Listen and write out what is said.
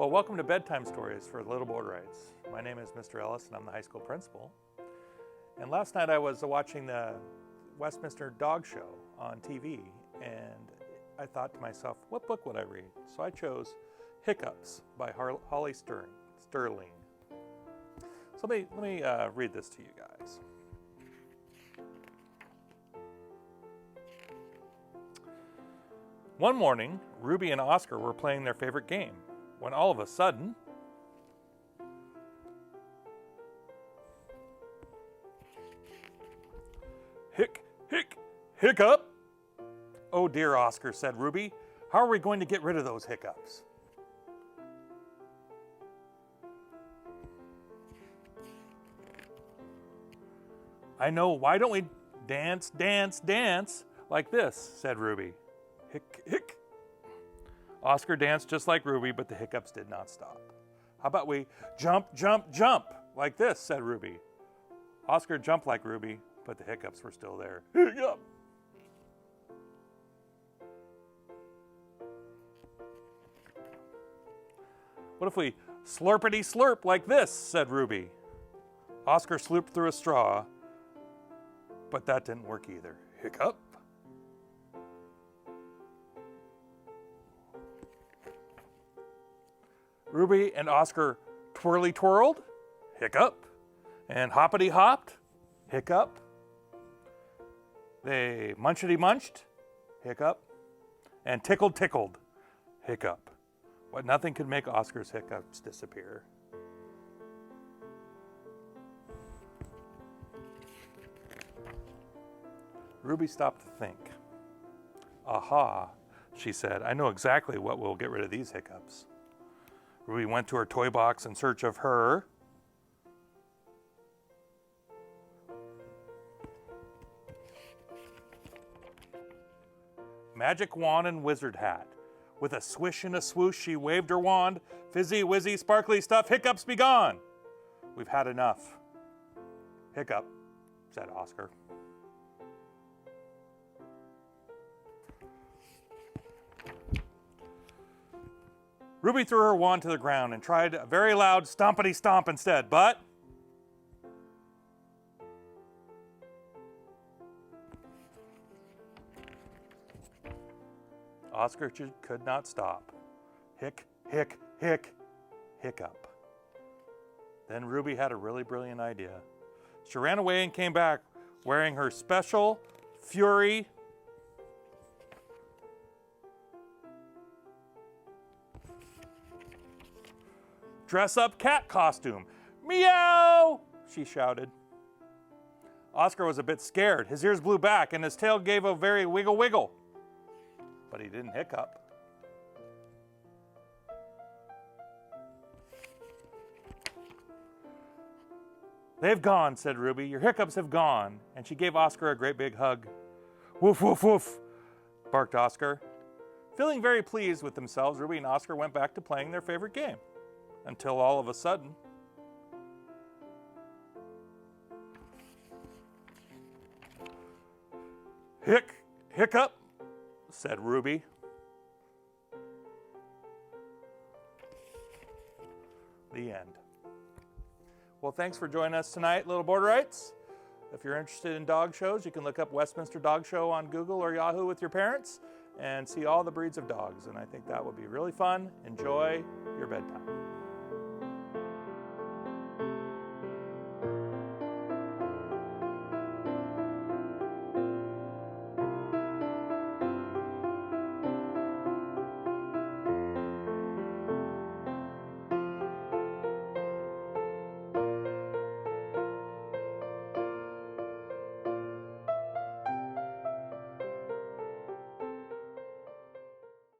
Well, welcome to Bedtime Stories for Little Borderites. My name is Mr. Ellis and I'm the high school principal. And last night I was watching the Westminster Dog Show on TV and I thought to myself, what book would I read? So I chose Hiccups by Holly Sterling. So let me read this to you guys. One morning, Ruby and Oscar were playing their favorite game, when all of a sudden, hiccup! Oh dear, Oscar, said Ruby. How are we going to get rid of those hiccups? I know, why don't we dance, dance, dance like this, said Ruby. Hick. Oscar danced just like Ruby, but the hiccups did not stop. How about we jump, jump, jump like this, said Ruby. Oscar jumped like Ruby, but the hiccups were still there. Hiccup! What if we slurpity slurp like this, said Ruby. Oscar slooped through a straw, but that didn't work either. Hiccup! Ruby and Oscar twirly twirled, hiccup, and hoppity hopped, hiccup. They munchity munched, hiccup, and tickled tickled, hiccup. But nothing could make Oscar's hiccups disappear. Ruby stopped to think. Aha, she said, I know exactly what will get rid of these hiccups. Ruby went to her toy box in search of her magic wand and wizard hat. With a swish and a swoosh, she waved her wand. Fizzy, whizzy, sparkly stuff, hiccups be gone. We've had enough. Hiccup, said Oscar. Ruby threw her wand to the ground and tried a very loud stompity stomp instead, but Oscar could not stop. Hick, hiccup. Then Ruby had a really brilliant idea. She ran away and came back wearing her special Fury dress-up cat costume. Meow! She shouted. Oscar was a bit scared. His ears blew back and his tail gave a very wiggle wiggle. But he didn't hiccup. They've gone, said Ruby. Your hiccups have gone. And she gave Oscar a great big hug. Woof, woof, woof, barked Oscar. Feeling very pleased with themselves, Ruby and Oscar went back to playing their favorite game. Until all of a sudden, hiccup, said Ruby. The end. Well, thanks for joining us tonight, Little Borderites. If you're interested in dog shows, you can look up Westminster Dog Show on Google or Yahoo with your parents and see all the breeds of dogs. And I think that would be really fun. Enjoy your bedtime.